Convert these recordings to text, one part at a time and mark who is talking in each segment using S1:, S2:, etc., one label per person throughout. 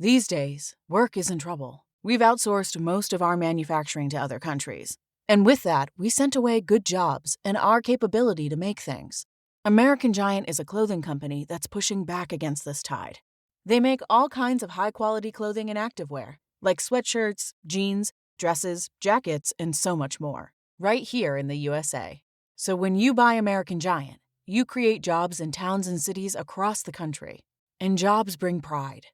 S1: These days, work is in trouble. We've outsourced most of our manufacturing to other countries. And with that, we sent away good jobs and our capability to make things. American Giant is a clothing company that's pushing back against this tide. They make all kinds of high-quality clothing and activewear, like sweatshirts, jeans, dresses, jackets, and so much more, right here in the USA. So when you buy American Giant, you create jobs in towns and cities across the country. And jobs bring pride.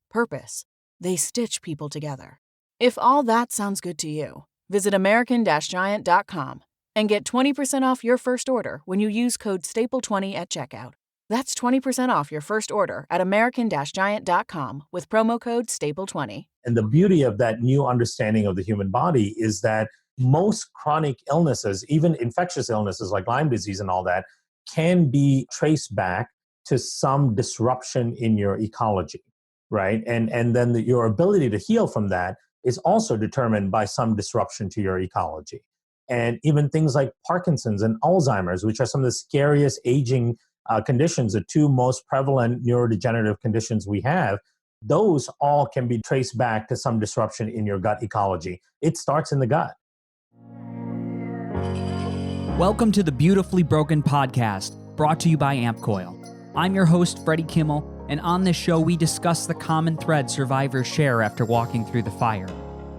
S1: Purpose. They stitch people together. If all that sounds good to you, visit American-Giant.com and get 20% off your first order when you use code STAPLE20 at checkout. That's 20% off your first order at American-Giant.com with promo code STAPLE20.
S2: And the beauty of that new understanding of the human body is that most chronic illnesses, even infectious illnesses like Lyme disease and all that, can be traced back to some disruption in your ecology. Right. And then your ability to heal from that is also determined by some disruption to your ecology. And even things like Parkinson's and Alzheimer's, which are some of the scariest aging conditions, the two most prevalent neurodegenerative conditions we have, those all can be traced back to some disruption in your gut ecology. It starts in the gut.
S3: Welcome to the Beautifully Broken podcast, brought to you by AmpCoil. I'm your host, Freddie Kimmel. And on this show, we discuss the common thread survivors share after walking through the fire,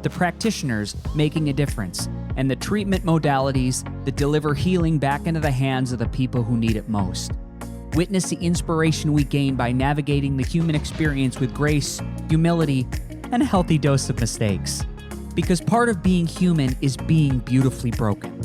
S3: the practitioners making a difference, and the treatment modalities that deliver healing back into the hands of the people who need it most. Witness the inspiration we gain by navigating the human experience with grace, humility, and a healthy dose of mistakes. Because part of being human is being beautifully broken.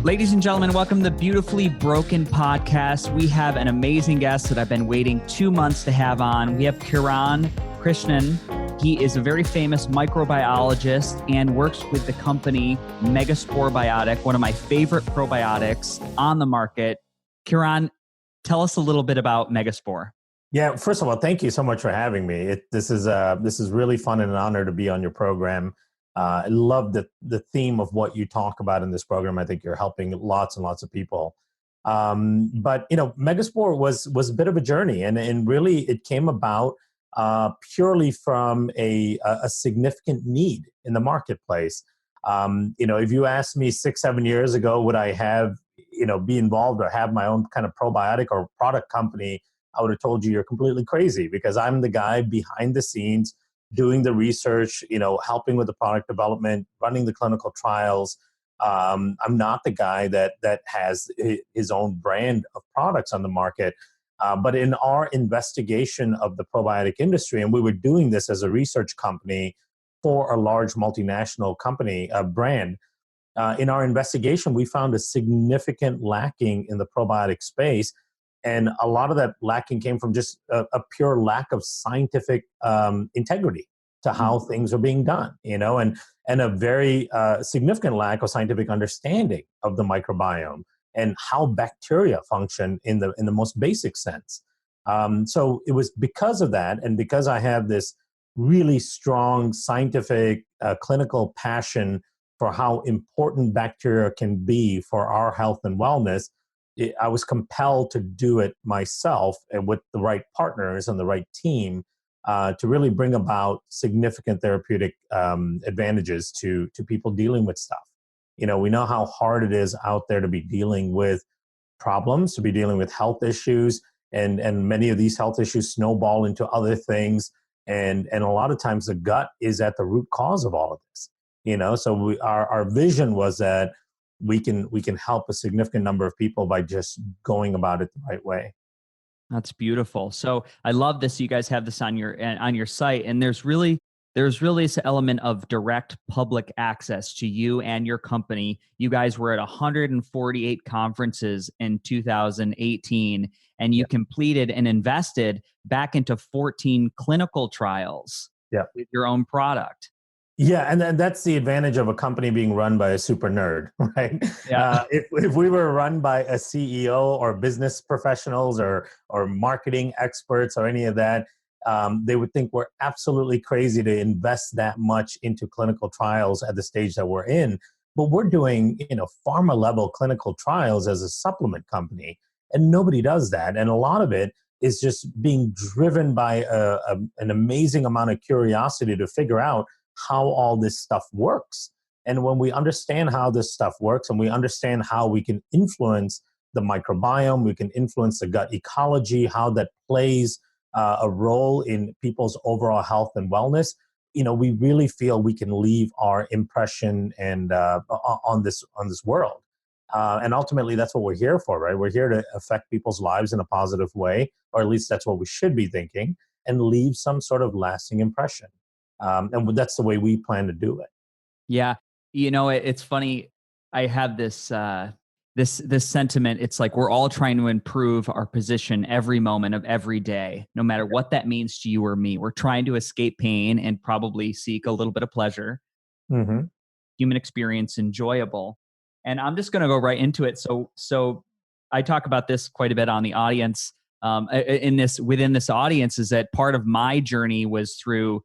S3: Ladies and gentlemen, welcome to the Beautifully Broken podcast. We have an amazing guest that I've been waiting 2 months to have on. We have Kiran Krishnan. He is a very famous microbiologist and works with the company Megaspore Biotic, one of my favorite probiotics on the market. Kiran, tell us a little bit about Megaspore.
S2: Yeah, first of all, thank you so much for having me. This is really fun and an honor to be on your program. I love the theme of what you talk about in this program. I think you're helping lots and lots of people. But Megaspore was a bit of a journey, and really it came about purely from a significant need in the marketplace. If you asked me 6-7 years ago, would I have be involved or have my own kind of probiotic or product company, I would have told you you're completely crazy, because I'm the guy behind the scenes doing the research, helping with the product development, running the clinical trials. I'm not the guy that has his own brand of products on the market. But in our investigation of the probiotic industry, and we were doing this as a research company for a large multinational company, brand, in our investigation, we found a significant lacking in the probiotic space. And a lot of that lacking came from just a pure lack of scientific integrity to how things are being done, and a very significant lack of scientific understanding of the microbiome and how bacteria function in the most basic sense. So it was because of that, and because I have this really strong scientific clinical passion for how important bacteria can be for our health and wellness, I was compelled to do it myself and with the right partners and the right team to really bring about significant therapeutic advantages to people dealing with stuff. We know how hard it is out there to be dealing with problems, to be dealing with health issues, and many of these health issues snowball into other things. And a lot of times the gut is at the root cause of all of this. So our vision was that we can help a significant number of people by just going about it the right way.
S3: That's beautiful. So I love this. You guys have this on your site, and there's really this element of direct public access to you and your company. You guys were at 148 conferences in 2018, and you completed and invested back into 14 clinical trials with your own product.
S2: Yeah, and that's the advantage of a company being run by a super nerd, right?
S3: Yeah.
S2: If we were run by a CEO or business professionals or marketing experts or any of that, they would think we're absolutely crazy to invest that much into clinical trials at the stage that we're in. But we're doing, pharma level clinical trials as a supplement company. And nobody does that. And a lot of it is just being driven by an amazing amount of curiosity to figure out how all this stuff works. And when we understand how this stuff works and we understand how we can influence the microbiome, we can influence the gut ecology, how that plays a role in people's overall health and wellness, we really feel we can leave our impression and on this world. And ultimately, that's what we're here for, right? We're here to affect people's lives in a positive way, or at least that's what we should be thinking, and leave some sort of lasting impression. And that's the way we plan to do it.
S3: Yeah. It's funny. I have this this sentiment. It's like we're all trying to improve our position every moment of every day, no matter what that means to you or me. We're trying to escape pain and probably seek a little bit of pleasure, human experience enjoyable. And I'm just going to go right into it. So I talk about this quite a bit on the audience. Within this audience, is that part of my journey was through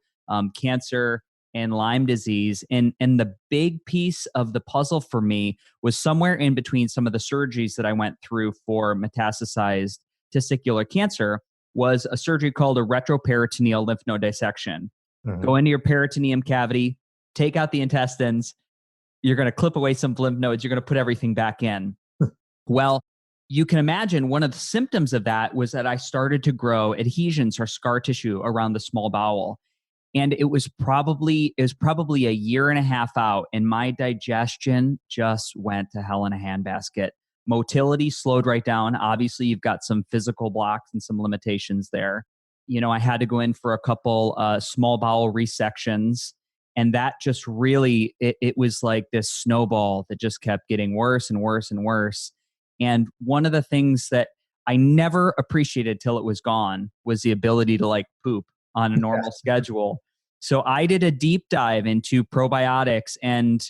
S3: cancer and Lyme disease. And the big piece of the puzzle for me was somewhere in between some of the surgeries that I went through for metastasized testicular cancer was a surgery called a retroperitoneal lymph node dissection. Go into your peritoneum cavity, take out the intestines. You're going to clip away some lymph nodes. You're going to put everything back in. Well, you can imagine one of the symptoms of that was that I started to grow adhesions or scar tissue around the small bowel. And it was probably a year and a half out, and my digestion just went to hell in a handbasket. Motility slowed right down. Obviously, you've got some physical blocks and some limitations there. I had to go in for a couple small bowel resections, and that just really, it was like this snowball that just kept getting worse and worse and worse. And one of the things that I never appreciated till it was gone was the ability to poop on a normal schedule. So I did a deep dive into probiotics, and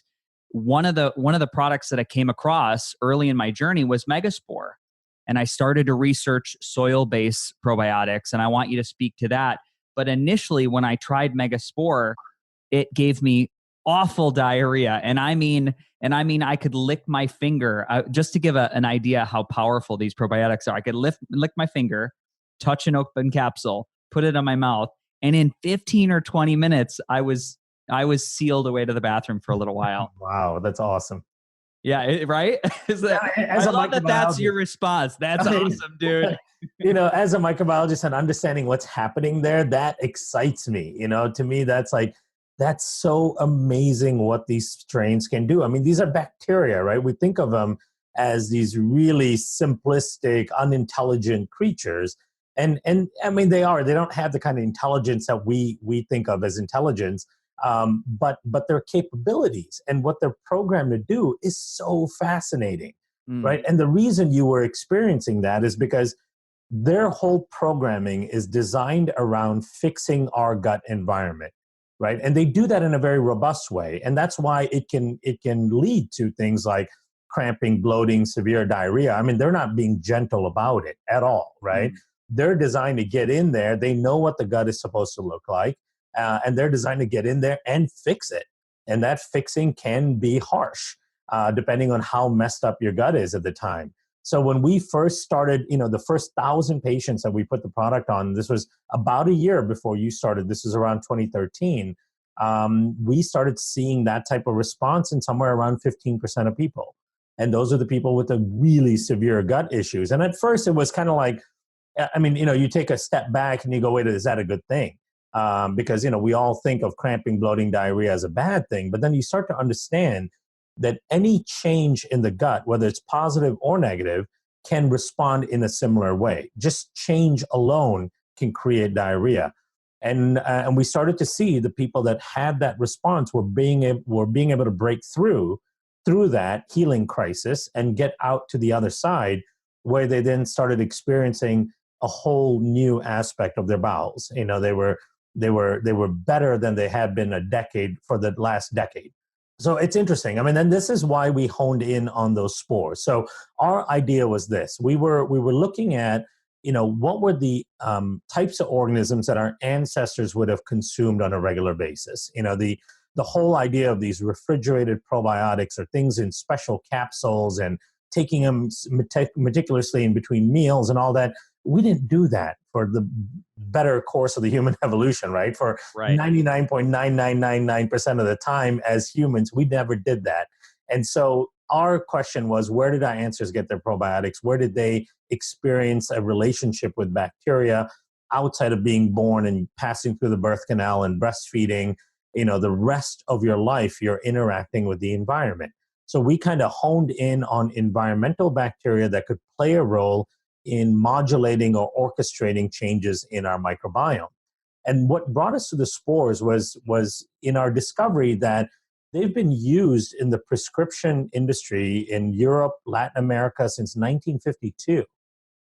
S3: one of the products that I came across early in my journey was Megaspore. And I started to research soil-based probiotics, and I want you to speak to that. But initially, when I tried Megaspore, it gave me awful diarrhea. And I mean, I could lick my finger, just to give an idea how powerful these probiotics are. I could lick my finger, touch an open capsule, put it on my mouth, and in 15 or 20 minutes, I was sealed away to the bathroom for a little while.
S2: Wow, that's awesome.
S3: Yeah, right? I love that that's your response. That's awesome, dude.
S2: As a microbiologist and understanding what's happening there, that excites me. To me, that's so amazing what these strains can do. I mean, these are bacteria, right? We think of them as these really simplistic, unintelligent creatures. And I mean, they don't have the kind of intelligence that we think of as intelligence, but their capabilities and what they're programmed to do is so fascinating, right? And the reason you were experiencing that is because their whole programming is designed around fixing our gut environment, right? And they do that in a very robust way. And that's why it can lead to things like cramping, bloating, severe diarrhea. I mean, they're not being gentle about it at all, right? They're designed to get in there. They know what the gut is supposed to look like, and they're designed to get in there and fix it. And that fixing can be harsh, depending on how messed up your gut is at the time. So when we first started, the first 1,000 patients that we put the product on, this was about a year before you started. This was around 2013. We started seeing that type of response in somewhere around 15% of people. And those are the people with the really severe gut issues. And at first it was kind of like, I mean, you take a step back and you go, wait, is that a good thing? Because, we all think of cramping, bloating, diarrhea as a bad thing. But then you start to understand that any change in the gut, whether it's positive or negative, can respond in a similar way. Just change alone can create diarrhea. And we started to see the people that had that response were being able to break through that healing crisis and get out to the other side, where they then started experiencing a whole new aspect of their bowels. They were better than they had been for the last decade. So it's interesting. I mean, and this is why we honed in on those spores. So our idea was this: we were looking at, what were the types of organisms that our ancestors would have consumed on a regular basis. The whole idea of these refrigerated probiotics or things in special capsules and taking them meticulously in between meals and all that. We didn't do that for the better course of the human evolution, right? For
S3: Right.
S2: 99.9999% of the time as humans, we never did that. And so our question was, where did our ancestors get their probiotics? Where did they experience a relationship with bacteria outside of being born and passing through the birth canal and breastfeeding? The rest of your life, you're interacting with the environment. So we kind of honed in on environmental bacteria that could play a role in modulating or orchestrating changes in our microbiome. And what brought us to the spores was in our discovery that they've been used in the prescription industry in Europe, Latin America since 1952.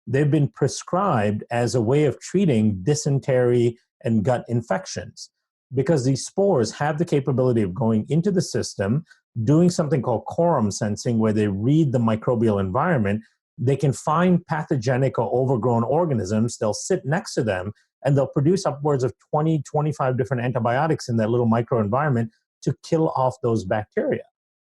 S2: They've been prescribed as a way of treating dysentery and gut infections because these spores have the capability of going into the system, doing something called quorum sensing, where they read the microbial environment. They can find pathogenic or overgrown organisms. They'll sit next to them and they'll produce upwards of 20, 25 different antibiotics in that little microenvironment to kill off those bacteria.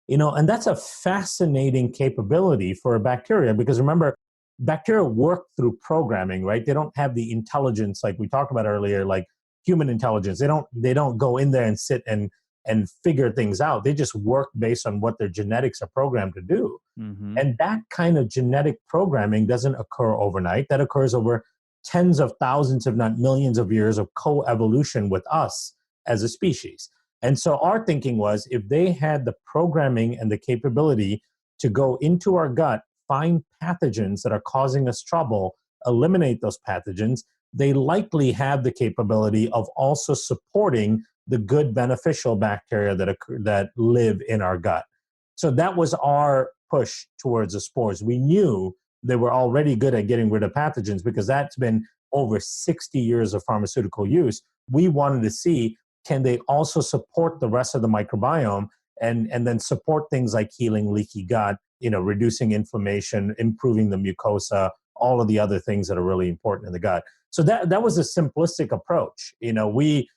S2: And that's a fascinating capability for a bacteria because remember, bacteria work through programming, right? They don't have the intelligence like we talked about earlier, like human intelligence. They don't go in there and sit and figure things out. They just work based on what their genetics are programmed to do.
S3: Mm-hmm.
S2: And that kind of genetic programming doesn't occur overnight. That occurs over tens of thousands, if not millions of years of coevolution with us as a species. And so our thinking was, if they had the programming and the capability to go into our gut, find pathogens that are causing us trouble, eliminate those pathogens, they likely have the capability of also supporting the good beneficial bacteria that live in our gut. So that was our push towards the spores. We knew they were already good at getting rid of pathogens because that's been over 60 years of pharmaceutical use. We wanted to see, can they also support the rest of the microbiome and then support things like healing leaky gut, reducing inflammation, improving the mucosa, all of the other things that are really important in the gut. So that was a simplistic approach. We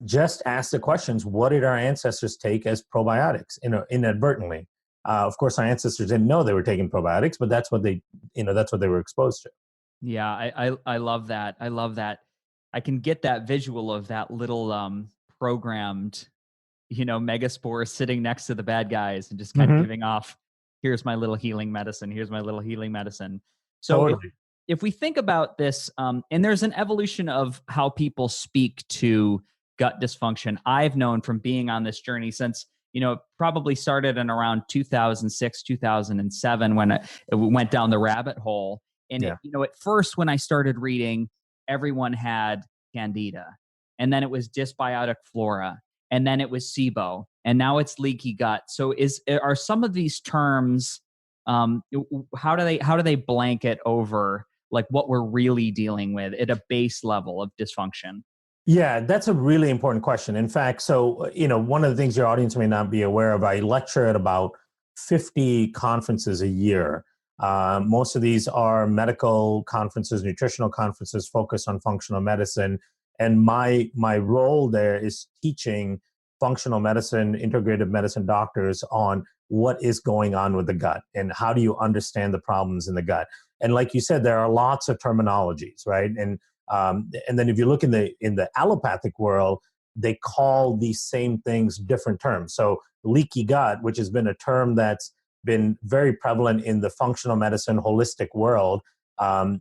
S2: just asked the questions, what did our ancestors take as probiotics, inadvertently? Of course, our ancestors didn't know they were taking probiotics, but that's what they were exposed to.
S3: Yeah, I love that. I love that. I can get that visual of that little programmed, Megaspore sitting next to the bad guys and just kind of giving off, here's my little healing medicine. Here's my little healing medicine. So
S2: Totally.
S3: if we think about this, and there's an evolution of how people speak to gut dysfunction. I've known from being on this journey since, it probably started in around 2006, 2007 when it went down the rabbit hole. And
S2: Yeah.
S3: at first when I started reading, everyone had Candida, and then it was dysbiotic flora, and then it was SIBO, and now it's leaky gut. So are some of these terms, how do they blanket over like what we're really dealing with at a base level of dysfunction?
S2: Yeah, that's a really important question. In fact, so, one of the things your audience may not be aware of, I lecture at about 50 conferences a year. Most of these are medical conferences, nutritional conferences focused on functional medicine. And my role there is teaching functional medicine, integrative medicine doctors on what is going on with the gut and how do you understand the problems in the gut. And like you said, there are lots of terminologies, right? And then if you look in the allopathic world, they call these same things different terms. So leaky gut, which has been a term that's been very prevalent in the functional medicine holistic world,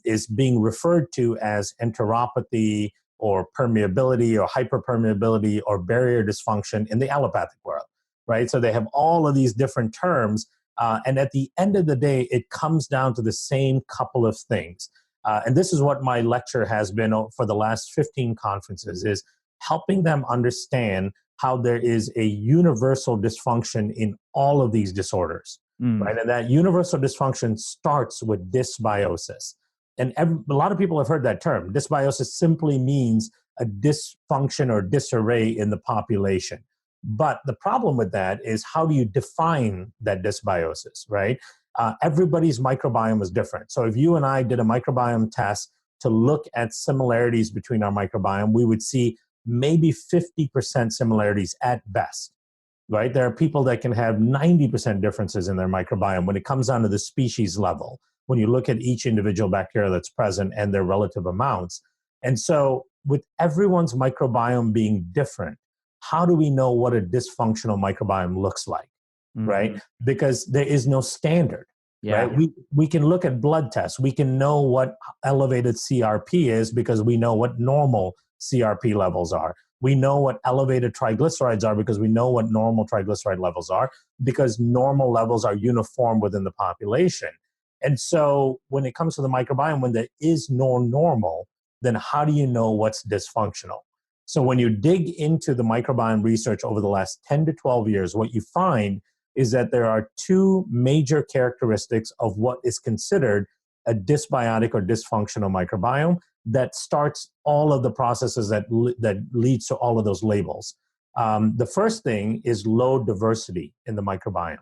S2: is being referred to as enteropathy or permeability or hyperpermeability or barrier dysfunction in the allopathic world, right? So they have all of these different terms. And at the end of the day, it comes down to the same couple of things. And this is what my lecture has been for the last 15 conferences, is helping them understand how there is a universal dysfunction in all of these disorders, right? And that universal dysfunction starts with dysbiosis. And a lot of people have heard that term. Dysbiosis simply means a dysfunction or disarray in the population. But the problem with that is, how do you define that dysbiosis, right? Everybody's microbiome is different. So if you and I did a microbiome test to look at similarities between our microbiome, we would see maybe 50% similarities at best. right? There are people that can have 90% differences in their microbiome when it comes down to the species level, when you look at each individual bacteria that's present and their relative amounts. And so with everyone's microbiome being different, how do we know what a dysfunctional microbiome looks like, right? Because there is no standard, right? We can look at blood tests. We can know what elevated CRP is because we know what normal CRP levels are. We know what elevated triglycerides are because we know what normal triglyceride levels are, because normal levels are uniform within the population. And so when it comes to the microbiome, when there is no normal, then how do you know what's dysfunctional? So when you dig into the microbiome research over the last 10 to 12 years, what you find is that there are two major characteristics of what is considered a dysbiotic or dysfunctional microbiome that starts all of the processes that leads to all of those labels. The first thing is low diversity in the microbiome,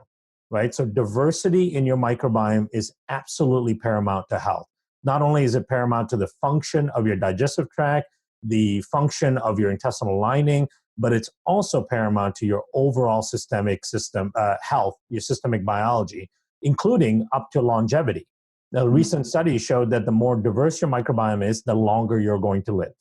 S2: right? So diversity in your microbiome is absolutely paramount to health. Not only is it paramount to the function of your digestive tract, the function of your intestinal lining, but it's also paramount to your overall systemic system health, your systemic biology, including up to longevity. Now, recent studies showed that the more diverse your microbiome is, the longer you're going to live.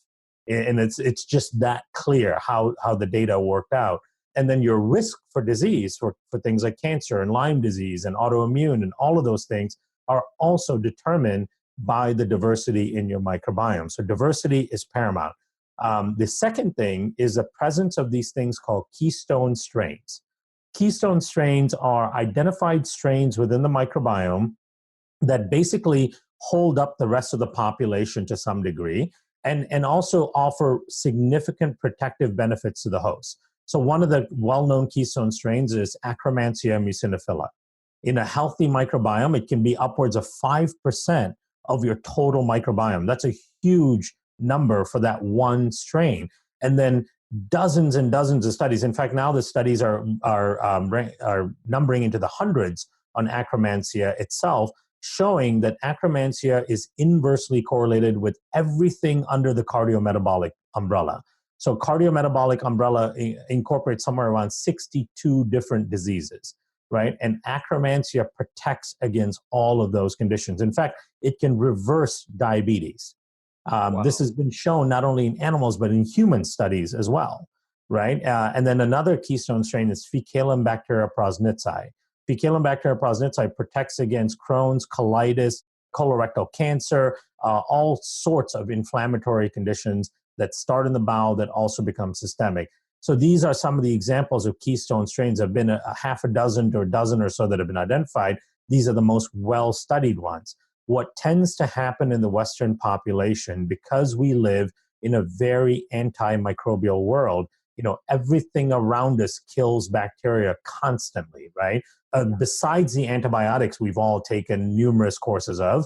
S2: And it's just that clear how the data worked out. And then your risk for disease, for things like cancer and Lyme disease and autoimmune and all of those things are also determined by the diversity in your microbiome. So diversity is paramount. The second thing is the presence of these things called keystone strains. Keystone strains are identified strains within the microbiome that basically hold up the rest of the population to some degree and also offer significant protective benefits to the host. So one of the well-known keystone strains is Akkermansia muciniphila. In a healthy microbiome, it can be upwards of 5% of your total microbiome. That's a huge number for that one strain. And then dozens and dozens of studies. In fact, now the studies are numbering into the hundreds on Akkermansia itself, showing that Akkermansia is inversely correlated with everything under the cardiometabolic umbrella. So cardiometabolic umbrella incorporates somewhere around 62 different diseases, right? And Akkermansia protects against all of those conditions. In fact, it can reverse diabetes. Wow. This has been shown not only in animals, but in human studies as well, right? And then another keystone strain is Faecalibacter prausnitzii. Faecalibacter prausnitzii protects against Crohn's, colitis, colorectal cancer, all sorts of inflammatory conditions that start in the bowel that also become systemic. So these are some of the examples of keystone strains. There have been a half a dozen to a dozen or so that have been identified. These are the most well-studied ones. What tends to happen in the Western population, because we live in a very antimicrobial world, everything around us kills bacteria constantly, right? Besides the antibiotics we've all taken numerous courses of,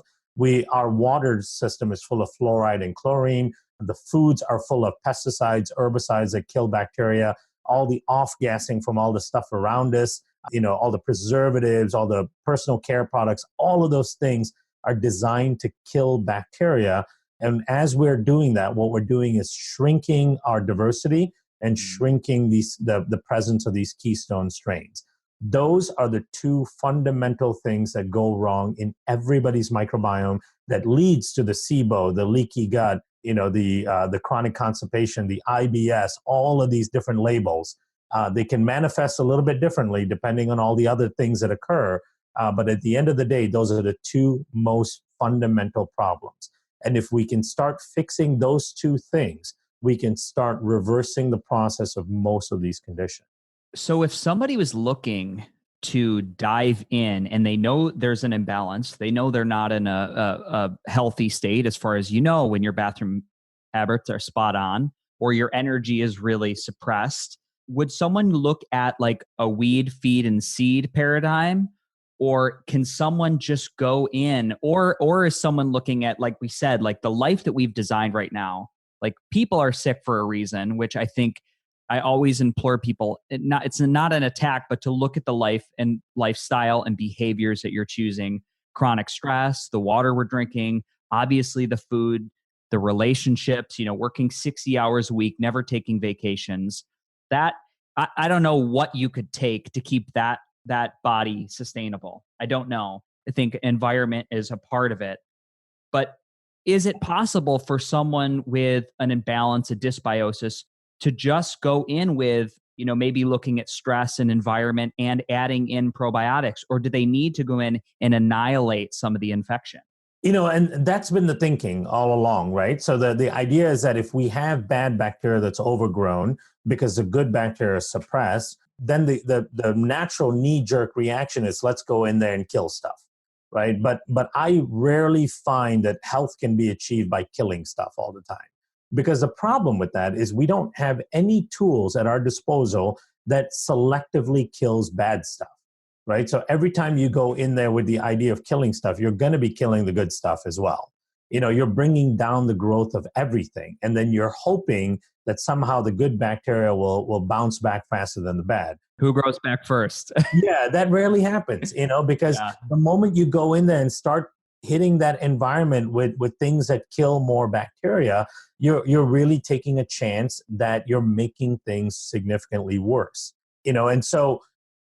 S2: our water system is full of fluoride and chlorine. The foods are full of pesticides, herbicides that kill bacteria, all the off-gassing from all the stuff around us, all the preservatives, all the personal care products, all of those things are designed to kill bacteria. And as we're doing that, what we're doing is shrinking our diversity and shrinking the presence of these keystone strains. Those are the two fundamental things that go wrong in everybody's microbiome that leads to the SIBO, the leaky gut, the chronic constipation, the IBS, all of these different labels. They can manifest a little bit differently depending on all the other things that occur. But at the end of the day, those are the two most fundamental problems. And if we can start fixing those two things, we can start reversing the process of most of these conditions.
S3: So if somebody was looking to dive in and they know there's an imbalance, they know they're not in a healthy state as far as when your bathroom habits are spot on or your energy is really suppressed, would someone look at like a weed, feed, and seed paradigm? Or can someone just go in, or is someone looking at, like we said, like the life that we've designed right now? Like people are sick for a reason, which I think I always implore people, it's not an attack, but to look at the life and lifestyle and behaviors that you're choosing. Chronic stress, the water we're drinking, obviously the food, the relationships, working 60 hours a week, never taking vacations. That I don't know what you could take to keep that body sustainable. I don't know. I think environment is a part of it. But is it possible for someone with an imbalance, a dysbiosis, to just go in with, maybe looking at stress and environment and adding in probiotics? Or do they need to go in and annihilate some of the infection?
S2: And that's been the thinking all along, right? So the idea is that if we have bad bacteria that's overgrown because the good bacteria is suppressed, then the natural knee-jerk reaction is let's go in there and kill stuff, right? But I rarely find that health can be achieved by killing stuff all the time. Because the problem with that is we don't have any tools at our disposal that selectively kills bad stuff. Right? So every time you go in there with the idea of killing stuff, you're going to be killing the good stuff as well. You're bringing down the growth of everything. And then you're hoping that somehow the good bacteria will bounce back faster than the bad.
S3: Who grows back first?
S2: Yeah, that rarely happens, because the moment you go in there and start hitting that environment with things that kill more bacteria, you're really taking a chance that you're making things significantly worse. And so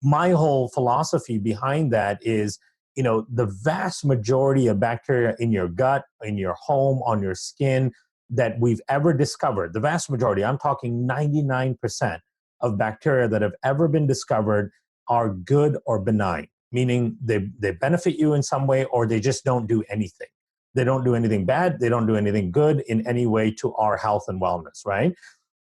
S2: my whole philosophy behind that is, the vast majority of bacteria in your gut, in your home, on your skin that we've ever discovered, the vast majority, I'm talking 99% of bacteria that have ever been discovered are good or benign, meaning they benefit you in some way or they just don't do anything. They don't do anything bad. They don't do anything good in any way to our health and wellness, right?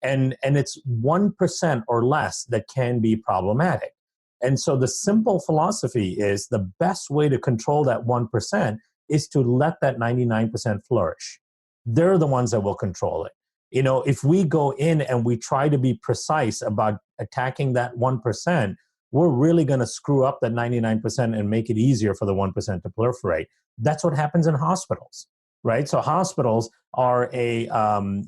S2: And it's 1% or less that can be problematic. And so the simple philosophy is the best way to control that 1% is to let that 99% flourish. They're the ones that will control it. If we go in and we try to be precise about attacking that 1%, we're really going to screw up that 99% and make it easier for the 1% to proliferate. That's what happens in hospitals, right? So hospitals are an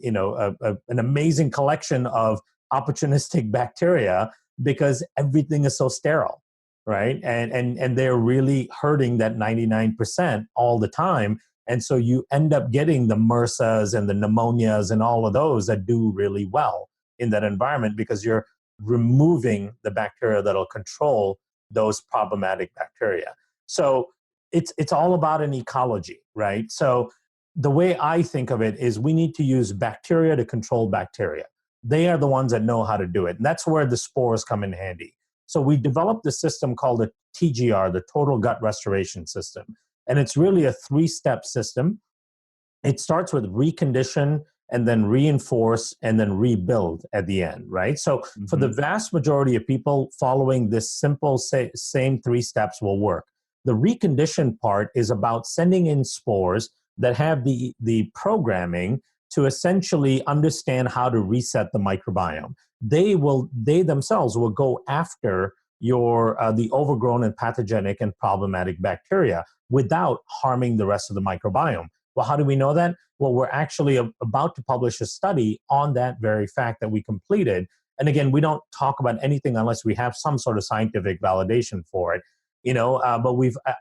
S2: amazing collection of opportunistic bacteria because everything is so sterile, right? And they're really hurting that 99% all the time. And so you end up getting the MRSAs and the pneumonias and all of those that do really well in that environment because you're removing the bacteria that'll control those problematic bacteria. So it's all about an ecology, right? So the way I think of it is we need to use bacteria to control bacteria. They are the ones that know how to do it. And that's where the spores come in handy. So we developed a system called the TGR, the Total Gut Restoration System. And it's really a 3-step system. It starts with recondition and then reinforce and then rebuild at the end, right? So for the vast majority of people, following this simple same 3 steps will work. The recondition part is about sending in spores that have the programming to essentially understand how to reset the microbiome. They themselves will go after the overgrown and pathogenic and problematic bacteria without harming the rest of the microbiome. Well, how do we know that? Well, we're actually about to publish a study on that very fact that we completed. And again, we don't talk about anything unless we have some sort of scientific validation for it. But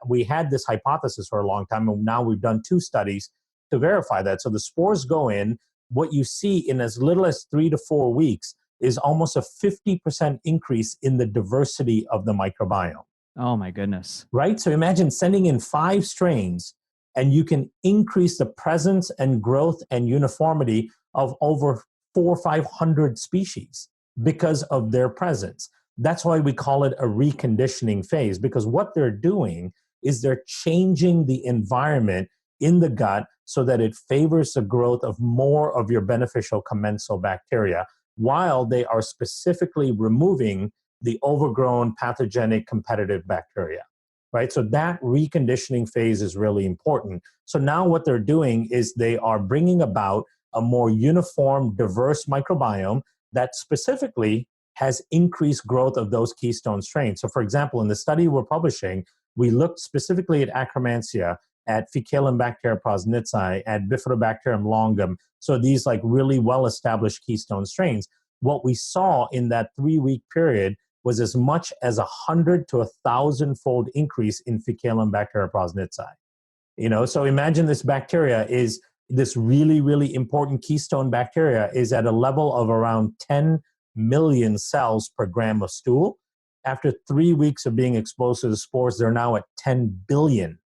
S2: we had this hypothesis for a long time, and now we've done 2 studies to verify that. So the spores go in. What you see in as little as 3 to 4 weeks is almost a 50% increase in the diversity of the microbiome.
S3: Oh my goodness.
S2: Right? So imagine sending in 5 strains and you can increase the presence and growth and uniformity of over 400 or 500 species because of their presence. That's why we call it a reconditioning phase, because what they're doing is they're changing the environment in the gut so that it favors the growth of more of your beneficial commensal bacteria, while they are specifically removing the overgrown pathogenic competitive bacteria, right? So that reconditioning phase is really important. So now what they're doing is they are bringing about a more uniform, diverse microbiome that specifically has increased growth of those keystone strains. So for example, in the study we're publishing, we looked specifically at Akkermansia, at Faecalibacterium prausnitzii, at Bifidobacterium longum. So these like really well-established keystone strains. What we saw in that 3-week period was as much as 100 to 1,000-fold increase in Faecalibacterium prausnitzii. So imagine this bacteria is this really, really important keystone bacteria is at a level of around 10 million cells per gram of stool. After 3 weeks of being exposed to the spores, they're now at 10 billion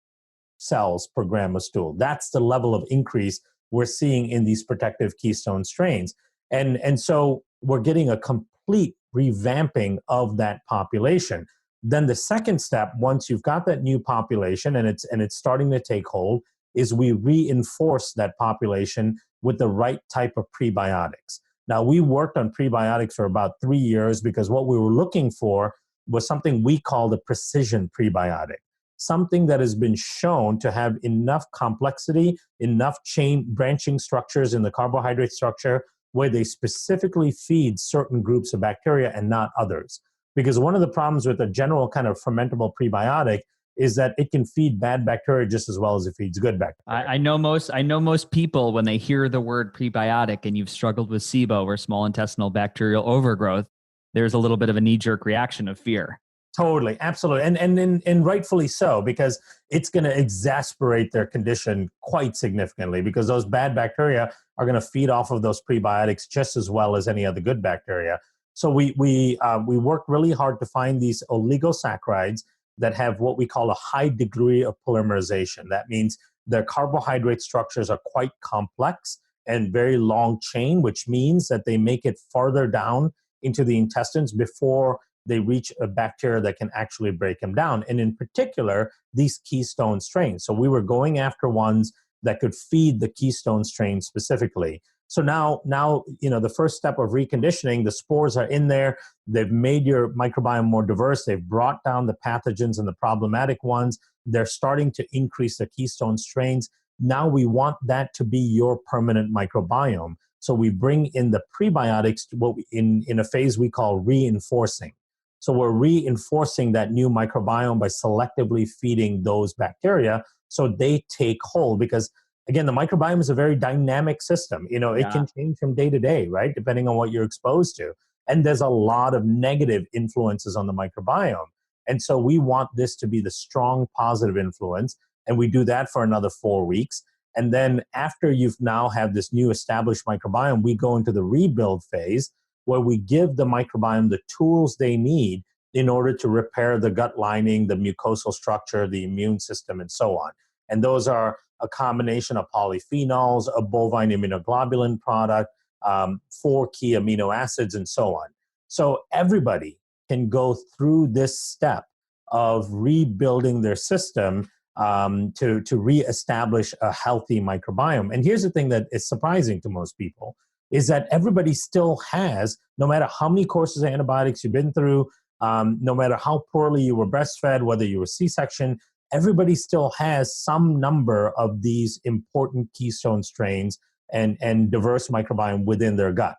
S2: cells per gram of stool. That's the level of increase we're seeing in these protective keystone strains. And so we're getting a complete revamping of that population. Then the second step, once you've got that new population and it's starting to take hold, is we reinforce that population with the right type of prebiotics. Now, we worked on prebiotics for about 3 years because what we were looking for was something we call the precision prebiotic, something that has been shown to have enough complexity, enough chain branching structures in the carbohydrate structure where they specifically feed certain groups of bacteria and not others. Because one of the problems with a general kind of fermentable prebiotic is that it can feed bad bacteria just as well as it feeds good bacteria.
S3: I know most people, when they hear the word prebiotic and you've struggled with SIBO or small intestinal bacterial overgrowth, there's a little bit of a knee-jerk reaction of fear.
S2: Totally, absolutely, and rightfully so, because it's going to exacerbate their condition quite significantly, because those bad bacteria are going to feed off of those prebiotics just as well as any other good bacteria. So we work really hard to find these oligosaccharides that have what we call a high degree of polymerization. That means their carbohydrate structures are quite complex and very long chain, which means that they make it farther down into the intestines before they reach a bacteria that can actually break them down. And in particular, these keystone strains. So we were going after ones that could feed the keystone strain specifically. So now, the first step of reconditioning, the spores are in there. They've made your microbiome more diverse. They've brought down the pathogens and the problematic ones. They're starting to increase the keystone strains. Now we want that to be your permanent microbiome. So we bring in the prebiotics, in a phase we call reinforcing. So we're reinforcing that new microbiome by selectively feeding those bacteria so they take hold. Because again, the microbiome is a very dynamic system. It can change from day to day, right? Depending on what you're exposed to. And there's a lot of negative influences on the microbiome. And so we want this to be the strong positive influence. And we do that for another 4 weeks. And then after you've now have this new established microbiome, we go into the rebuild phase, where we give the microbiome the tools they need in order to repair the gut lining, the mucosal structure, the immune system, and so on. And those are a combination of polyphenols, a bovine immunoglobulin product, 4 key amino acids, and so on. So everybody can go through this step of rebuilding their system to reestablish a healthy microbiome. And here's the thing that is surprising to most people, is that everybody still has, no matter how many courses of antibiotics you've been through, no matter how poorly you were breastfed, whether you were C-section, everybody still has some number of these important keystone strains and diverse microbiome within their gut.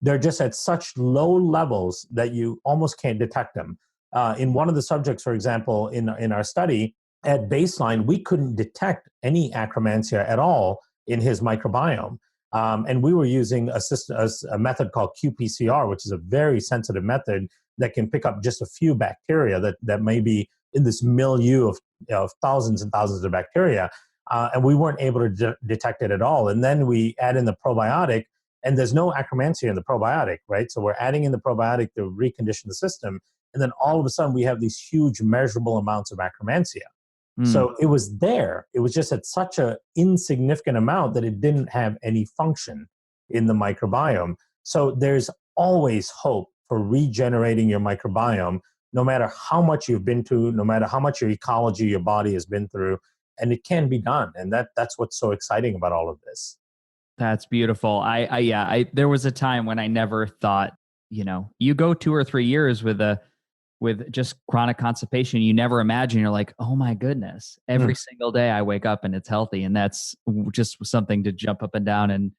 S2: They're just at such low levels that you almost can't detect them. In one of the subjects, for example, in our study, at baseline, we couldn't detect any Akkermansia at all in his microbiome. And we were using a method called qPCR, which is a very sensitive method that can pick up just a few bacteria that may be in this milieu of thousands and thousands of bacteria. And we weren't able to detect it at all. And then we add in the probiotic, and there's no Akkermansia in the probiotic, right? So we're adding in the probiotic to recondition the system. And then all of a sudden, we have these huge measurable amounts of Akkermansia. So it was there. It was just at such an insignificant amount that it didn't have any function in the microbiome. So there's always hope for regenerating your microbiome, no matter how much you've been through, no matter how much your ecology, your body has been through, and it can be done. And that's what's so exciting about all of this.
S3: That's beautiful. There was a time when I never thought, you go 2 or 3 years with just chronic constipation, you never imagine, you're like, oh my goodness, every single day I wake up and it's healthy. And that's just something to jump up and down and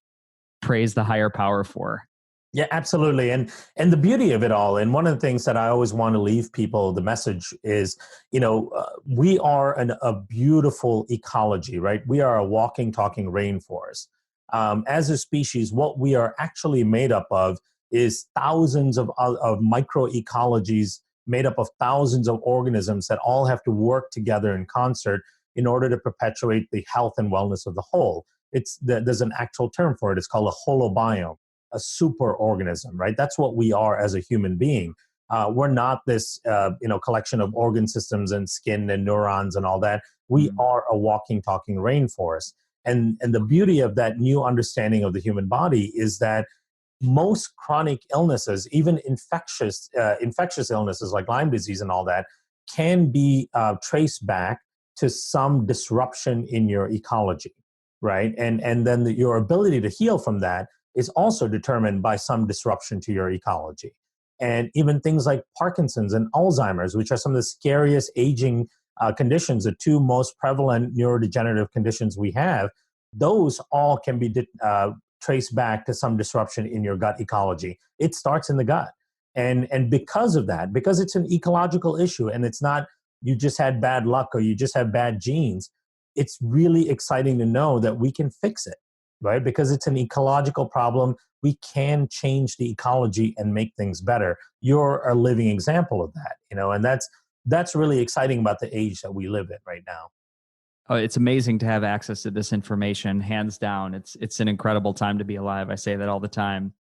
S3: praise the higher power for.
S2: Yeah, absolutely. And the beauty of it all, and one of the things that I always want to leave people, the message is, we are a beautiful ecology, right? We are a walking, talking rainforest. As a species, what we are actually made up of is thousands of microecologies made up of thousands of organisms that all have to work together in concert in order to perpetuate the health and wellness of the whole. There's an actual term for it. It's called a holobiome. a super organism, right? That's what we are as a human being. We're not this, collection of organ systems and skin and neurons and all that. We are a walking, talking rainforest. And the beauty of that new understanding of the human body is that most chronic illnesses, even infectious illnesses like Lyme disease and all that, can be traced back to some disruption in your ecology, right? And then your ability to heal from that is also determined by some disruption to your ecology. And even things like Parkinson's and Alzheimer's, which are some of the scariest aging conditions, the two most prevalent neurodegenerative conditions we have, those all can be traced back to some disruption in your gut ecology. It starts in the gut. And because of that, because it's an ecological issue and it's not you just had bad luck or you just have bad genes, it's really exciting to know that we can fix it, right? Because it's an ecological problem. We can change the ecology and make things better. You're a living example of that, and that's really exciting about the age that we live in right now.
S3: Oh, it's amazing to have access to this information, hands down. It's an incredible time to be alive. I say that all the time.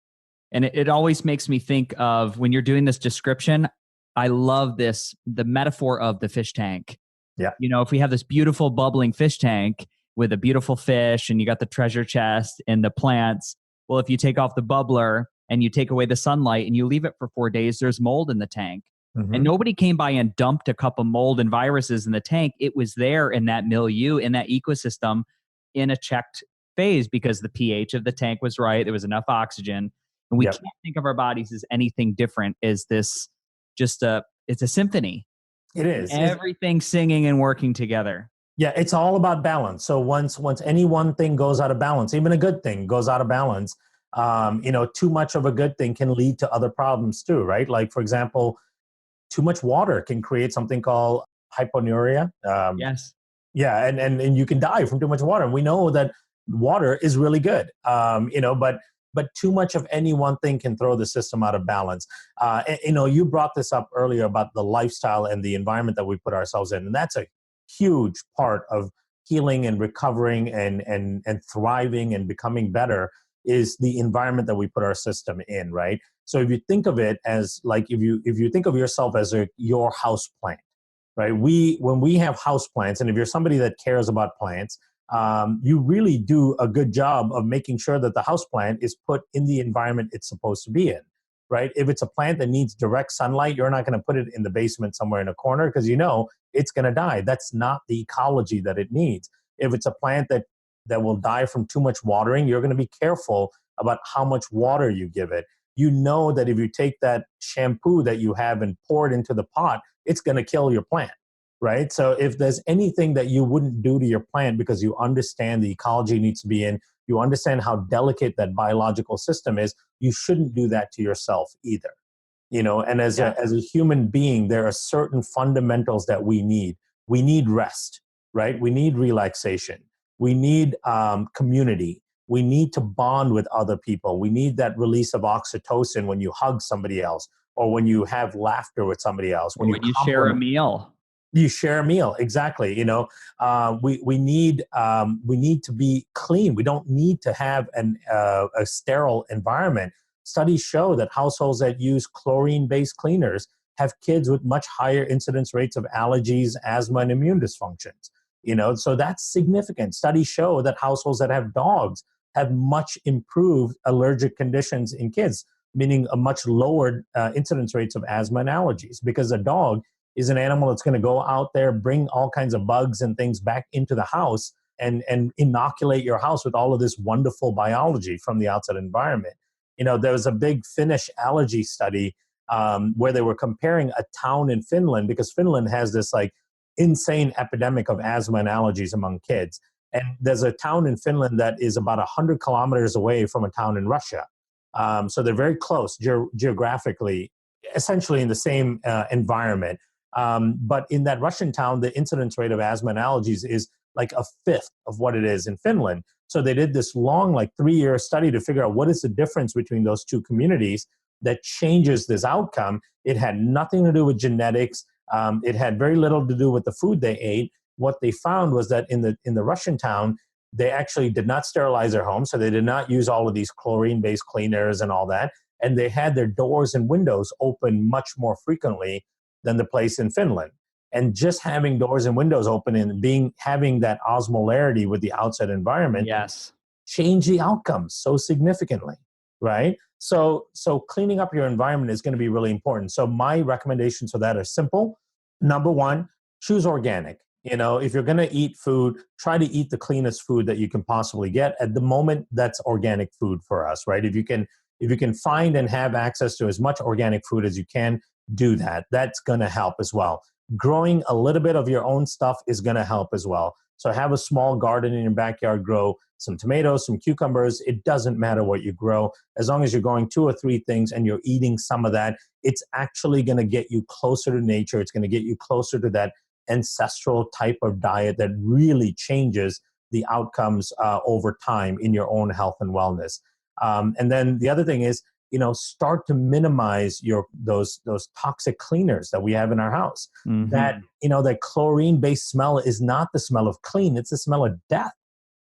S3: And it always makes me think of when you're doing this description, I love the metaphor of the fish tank.
S2: Yeah.
S3: If we have this beautiful bubbling fish tank with a beautiful fish and you got the treasure chest and the plants, well, if you take off the bubbler and you take away the sunlight and you leave it for 4 days, there's mold in the tank.
S2: Mm-hmm.
S3: And nobody came by and dumped a cup of mold and viruses in the tank. It was there in that milieu, in that ecosystem, in a checked phase because the pH of the tank was right. There was enough oxygen. And we can't think of our bodies as anything different. Is this just it's a symphony?
S2: It is.
S3: Everything singing and working together.
S2: Yeah, it's all about balance. So once any one thing goes out of balance, even a good thing goes out of balance, too much of a good thing can lead to other problems too, right? Like, for example, too much water can create something called hyponuria.
S3: Yes.
S2: Yeah, and you can die from too much water. And we know that water is really good, but too much of any one thing can throw the system out of balance. You brought this up earlier about the lifestyle and the environment that we put ourselves in. And that's a huge part of healing and recovering and thriving and becoming better is the environment that we put our system in, right? So if you think of it as like, if you think of yourself as your house plant, right? When we have house plants, and if you're somebody that cares about plants, you really do a good job of making sure that the house plant is put in the environment it's supposed to be in, right? If it's a plant that needs direct sunlight, you're not going to put it in the basement somewhere in a corner because it's going to die. That's not the ecology that it needs. If it's a plant that will die from too much watering, you're going to be careful about how much water you give it. You know that if you take that shampoo that you have and pour it into the pot, it's going to kill your plant. Right? So if there's anything that you wouldn't do to your plant because you understand the ecology it needs to be in, you understand how delicate that biological system is, you shouldn't do that to yourself either. And as a human being, there are certain fundamentals that we need. We need rest, right? We need relaxation. We need community. We need to bond with other people. We need that release of oxytocin when you hug somebody else or when you have laughter with somebody else. When
S3: you share a meal.
S2: You share a meal, exactly. We need to be clean. We don't need to have a sterile environment. Studies show that households that use chlorine-based cleaners have kids with much higher incidence rates of allergies, asthma, and immune dysfunctions. So that's significant. Studies show that households that have dogs have much improved allergic conditions in kids, meaning a much lower incidence rates of asthma and allergies, because a dog is an animal that's going to go out there, bring all kinds of bugs and things back into the house and inoculate your house with all of this wonderful biology from the outside environment. There was a big Finnish allergy study where they were comparing a town in Finland, because Finland has this like insane epidemic of asthma and allergies among kids. And there's a town in Finland that is about 100 kilometers away from a town in Russia. So they're very close geographically, essentially in the same environment. But in that Russian town, the incidence rate of asthma and allergies is like a fifth of what it is in Finland. So they did this long, 3-year study to figure out what is the difference between those two communities that changes this outcome. It had nothing to do with genetics. It had very little to do with the food they ate. What they found was that in the Russian town, They actually did not sterilize their home, so they did not use all of these chlorine-based cleaners and all that. And they had their doors and windows open much more frequently than the place in Finland. And just having doors and windows open and having that osmolarity with the outside environment
S3: Yes.
S2: change the outcomes so significantly, right? So cleaning up your environment is going to be really important. So my recommendations for that are simple. Number one, choose organic. If you're going to eat food, try to eat the cleanest food that you can possibly get. At the moment, that's organic food for us, right? If you can find and have access to as much organic food as you can, do that. That's going to help as well. Growing a little bit of your own stuff is going to help as well. So have a small garden in your backyard, grow some tomatoes, some cucumbers. It doesn't matter what you grow. As long as you're growing 2 or 3 things and you're eating some of that, it's actually going to get you closer to nature. It's going to get you closer to that ancestral type of diet that really changes the outcomes over time in your own health and wellness. And then the other thing is, start to minimize those toxic cleaners that we have in our house.
S3: Mm-hmm.
S2: That chlorine-based smell is not the smell of clean; it's the smell of death.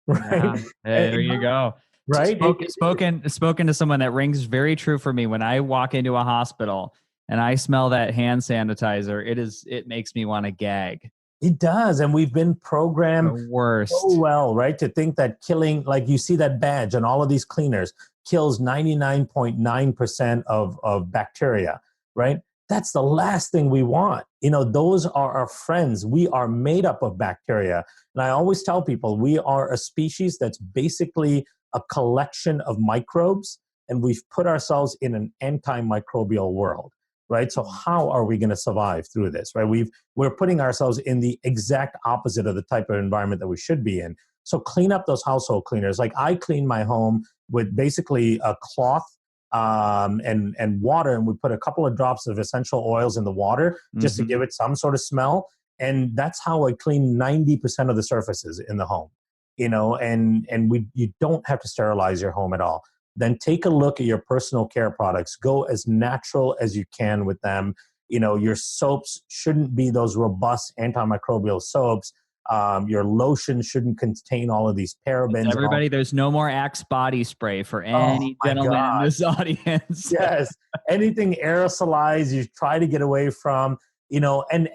S2: Right?
S3: Yeah. Hey, there you go.
S2: Right?
S3: Spoken to someone that rings very true for me. When I walk into a hospital and I smell that hand sanitizer, it makes me want to gag.
S2: It does. And we've been programmed
S3: the worst.
S2: So well, right? To think that killing, like you see that badge on all of these cleaners, kills 99.9% of bacteria, right? That's the last thing we want. Those are our friends. We are made up of bacteria. And I always tell people we are a species that's basically a collection of microbes, and we've put ourselves in an antimicrobial world, right? So how are we going to survive through this, right? We're putting ourselves in the exact opposite of the type of environment that we should be in. So clean up those household cleaners. Like I clean my home with basically a cloth and water, and we put a couple of drops of essential oils in the water just to give it some sort of smell. And that's how I clean 90% of the surfaces in the home, and you don't have to sterilize your home at all. Then take a look at your personal care products. Go as natural as you can with them. Your soaps shouldn't be those robust antimicrobial soaps. Your lotion shouldn't contain all of these parabens.
S3: Everybody, there's no more Axe body spray for any gentleman in this audience.
S2: Yes. Anything aerosolized, you try to get away from, and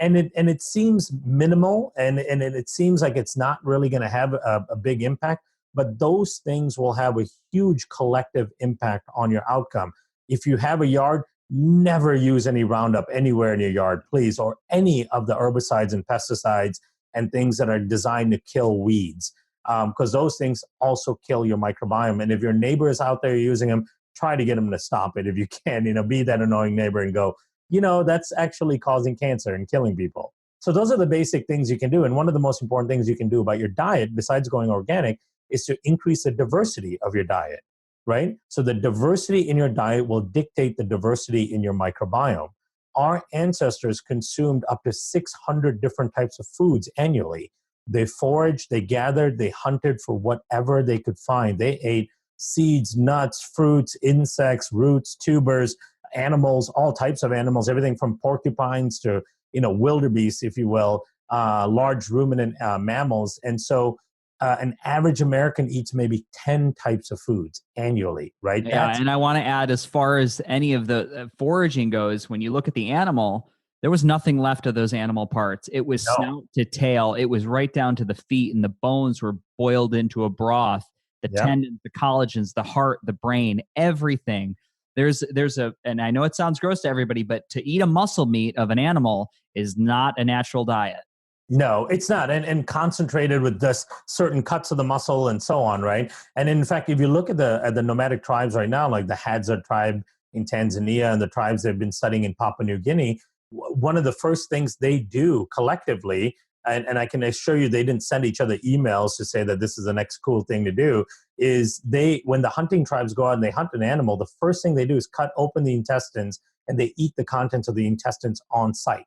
S2: it seems minimal and it seems like it's not really going to have a big impact, but those things will have a huge collective impact on your outcome. If you have a yard, never use any Roundup anywhere in your yard, please, or any of the herbicides and pesticides and things that are designed to kill weeds, because those things also kill your microbiome. And if your neighbor is out there using them, try to get them to stop it if you can. Be that annoying neighbor and go, that's actually causing cancer and killing people. So those are the basic things you can do. And one of the most important things you can do about your diet, besides going organic, is to increase the diversity of your diet, right? So the diversity in your diet will dictate the diversity in your microbiome. Our ancestors consumed up to 600 different types of foods annually. They foraged, they gathered, they hunted for whatever they could find. They ate seeds, nuts, fruits, insects, roots, tubers, animals, all types of animals, everything from porcupines to, wildebeest, if you will, large ruminant mammals. And so an average American eats maybe 10 types of foods annually, right?
S3: Yeah, and I want to add, as far as any of the foraging goes, when you look at the animal, there was nothing left of those animal parts. It was snout to tail. It was right down to the feet, and the bones were boiled into a broth. The tendons, the collagens, the heart, the brain, everything. There's and I know it sounds gross to everybody, but to eat a muscle meat of an animal is not a natural diet.
S2: No, it's not. And concentrated with this certain cuts of the muscle and so on, right? And in fact, if you look at the nomadic tribes right now, like the Hadza tribe in Tanzania and the tribes they've been studying in Papua New Guinea, one of the first things they do collectively, and I can assure you they didn't send each other emails to say that this is the next cool thing to do, is when the hunting tribes go out and they hunt an animal, the first thing they do is cut open the intestines and they eat the contents of the intestines on site.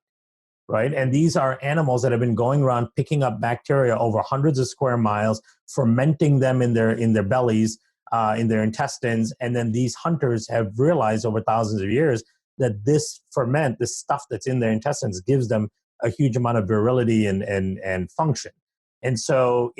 S2: Right? And these are animals that have been going around picking up bacteria over hundreds of square miles, fermenting them in their bellies, in their intestines. And then these hunters have realized over thousands of years that this ferment, this stuff that's in their intestines, gives them a huge amount of virility and function. And so,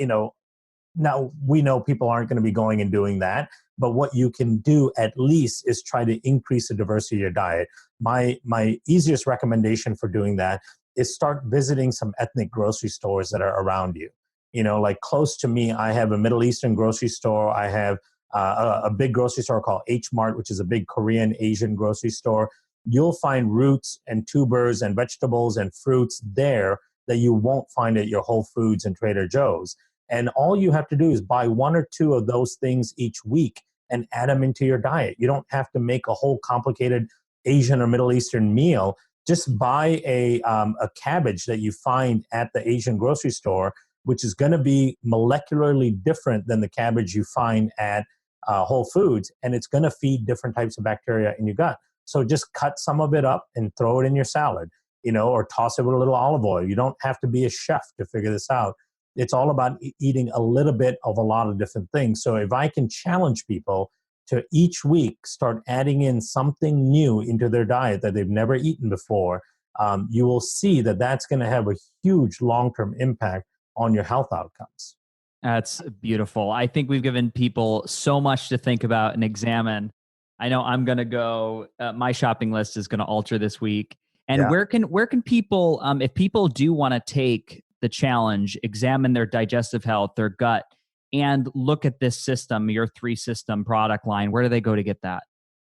S2: Now, we know people aren't going to be going and doing that, but what you can do at least is try to increase the diversity of your diet. My easiest recommendation for doing that is start visiting some ethnic grocery stores that are around you. Like close to me, I have a Middle Eastern grocery store. I have a big grocery store called H Mart, which is a big Korean Asian grocery store. You'll find roots and tubers and vegetables and fruits there that you won't find at your Whole Foods and Trader Joe's. And all you have to do is buy one or two of those things each week and add them into your diet. You don't have to make a whole complicated Asian or Middle Eastern meal. Just buy a cabbage that you find at the Asian grocery store, which is going to be molecularly different than the cabbage you find at Whole Foods, and it's going to feed different types of bacteria in your gut. So just cut some of it up and throw it in your salad, or toss it with a little olive oil. You don't have to be a chef to figure this out. It's all about eating a little bit of a lot of different things. So if I can challenge people to each week start adding in something new into their diet that they've never eaten before, you will see that that's going to have a huge long-term impact on your health outcomes.
S3: That's beautiful. I think we've given people so much to think about and examine. I know I'm going to go, my shopping list is going to alter this week. And
S2: Yeah.
S3: where can people, if people do want to take the challenge, examine their digestive health, their gut, and look at this system, your 3-system product line, where do they go to get that?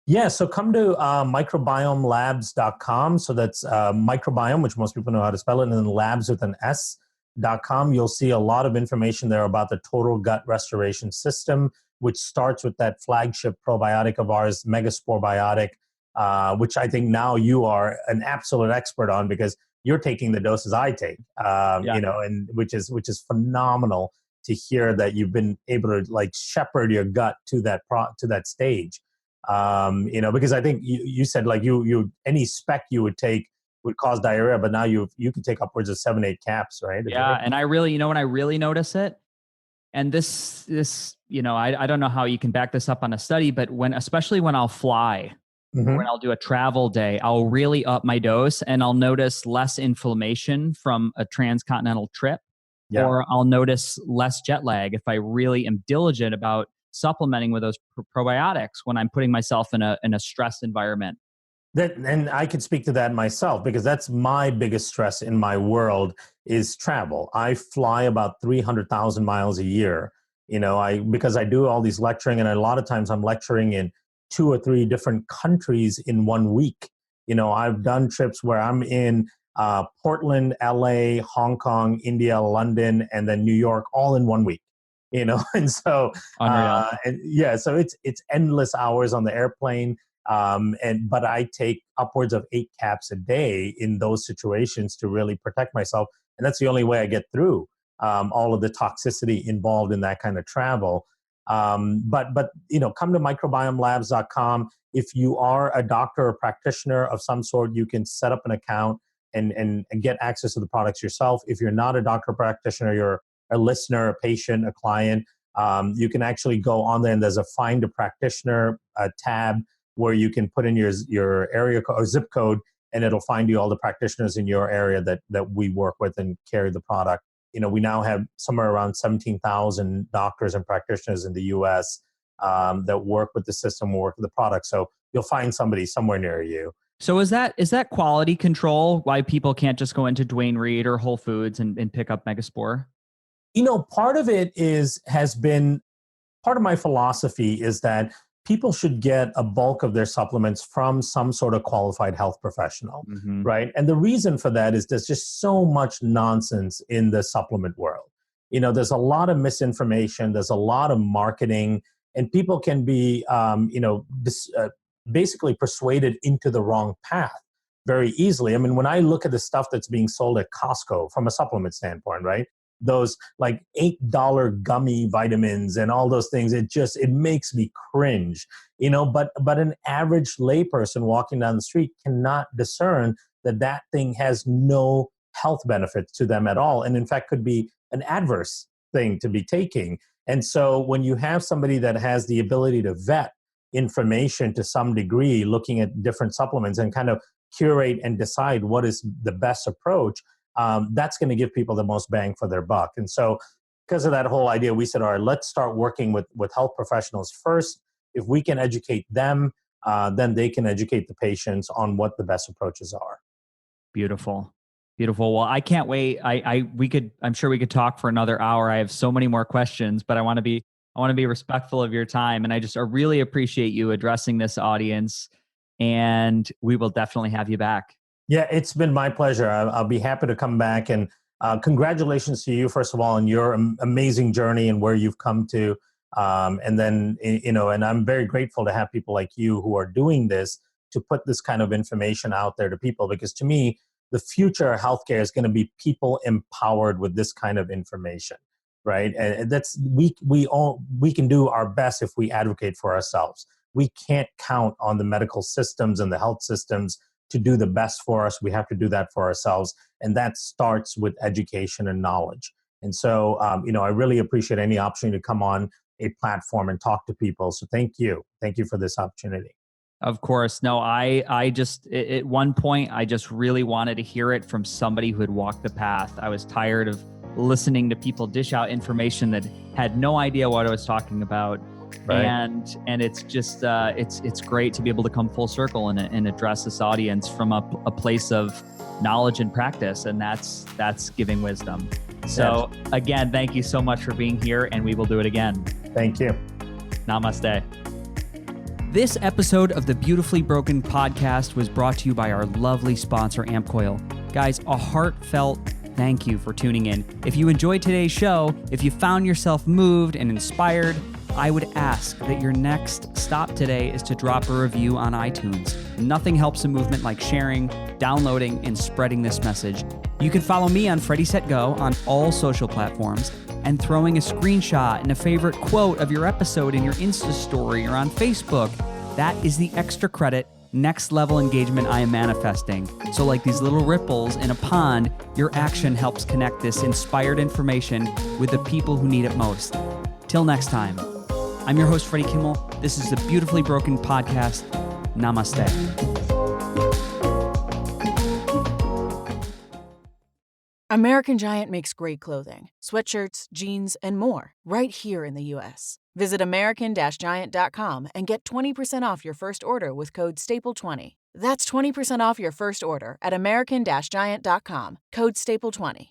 S2: Yeah, so come to microbiomelabs.com. So that's microbiome, which most people know how to spell it, and then labs with an S.com. You'll see a lot of information there about the total gut restoration system, which starts with that flagship probiotic of ours, Megaspore biotic, which I think now you are an absolute expert on because you're taking the doses I take, and which is phenomenal to hear that you've been able to like shepherd your gut to that stage. Because I think you said like you any speck you would take would cause diarrhea, but now you can take upwards of 7-8 caps, right?
S3: Yeah, and I really, when I really notice it, and this, I don't know how you can back this up on a study, but especially when I'll fly, when I'll do a travel day, I'll really up my dose and I'll notice less inflammation from a transcontinental trip, or I'll notice less jet lag if I really am diligent about supplementing with those probiotics when I'm putting myself in a stressed environment.
S2: And I can speak to that myself because that's my biggest stress in my world is travel. I fly about 300,000 miles a year, because I do all these lecturing, and a lot of times I'm lecturing in 2 or 3 different countries in 1 week. I've done trips where I'm in Portland, LA, Hong Kong, India, London, and then New York, all in 1 week. And so so it's endless hours on the airplane. But I take upwards of 8 caps a day in those situations to really protect myself. And that's the only way I get through all of the toxicity involved in that kind of travel. But come to microbiomelabs.com. If you are a doctor or practitioner of some sort, you can set up an account and get access to the products yourself. If you're not a doctor or practitioner, you're a listener, a patient, a client, you can actually go on there and there's a Find a Practitioner tab where you can put in your area or zip code, and it'll find you all the practitioners in your area that we work with and carry the product. We now have somewhere around 17,000 doctors and practitioners in the U.S. That work with the system, work with the product. So you'll find somebody somewhere near you.
S3: So is that quality control why people can't just go into Duane Reade or Whole Foods and pick up Megaspore?
S2: Part of it has been part of my philosophy is that people should get a bulk of their supplements from some sort of qualified health professional, right? And the reason for that is there's just so much nonsense in the supplement world. There's a lot of misinformation, there's a lot of marketing, and people can be, basically persuaded into the wrong path very easily. I mean, when I look at the stuff that's being sold at Costco from a supplement standpoint, right? Those like $8 gummy vitamins and all those things, it makes me cringe, but an average layperson walking down the street cannot discern that thing has no health benefits to them at all. And in fact, could be an adverse thing to be taking. And so when you have somebody that has the ability to vet information to some degree, looking at different supplements and kind of curate and decide what is the best approach, that's going to give people the most bang for their buck. And so because of that whole idea, we said, all right, let's start working with health professionals first. If we can educate them, then they can educate the patients on what the best approaches are.
S3: Beautiful. Beautiful. Well, I can't wait. I'm sure we could talk for another hour. I have so many more questions, but I want to be respectful of your time. And I really appreciate you addressing this audience, and we will definitely have you back.
S2: Yeah, it's been my pleasure. I'll be happy to come back, and congratulations to you, first of all, on your amazing journey and where you've come to. And then, and I'm very grateful to have people like you who are doing this to put this kind of information out there to people, because to me, the future of healthcare is going to be people empowered with this kind of information, right? And that's we can do our best if we advocate for ourselves. We can't count on the medical systems and the health systems to do the best for us. We have to do that for ourselves, and that starts with education and knowledge. And so, I really appreciate any opportunity to come on a platform and talk to people. So thank you for this opportunity.
S3: Of course. No, I just, at one point, I just really wanted to hear it from somebody who had walked the path. I was tired of listening to people dish out information that had no idea what I was talking about. Right. And it's just, it's great to be able to come full circle and address this audience from a place of knowledge and practice. And that's giving wisdom. So again, thank you so much for being here, and we will do it again.
S2: Thank you.
S3: Namaste. This episode of the Beautifully Broken podcast was brought to you by our lovely sponsor, AmpCoil. Guys, a heartfelt thank you for tuning in. If you enjoyed today's show, if you found yourself moved and inspired, I would ask that your next stop today is to drop a review on iTunes. Nothing helps a movement like sharing, downloading, and spreading this message. You can follow me on Freddie Set Go on all social platforms, and throwing a screenshot and a favorite quote of your episode in your Insta story or on Facebook. That is the extra credit, next level engagement I am manifesting. So like these little ripples in a pond, your action helps connect this inspired information with the people who need it most. Till next time, I'm your host, Freddie Kimmel. This is the Beautifully Broken podcast. Namaste.
S1: American Giant makes great clothing, sweatshirts, jeans, and more right here in the U.S. Visit American-Giant.com and get 20% off your first order with code STAPLE20. That's 20% off your first order at American-Giant.com, code STAPLE20.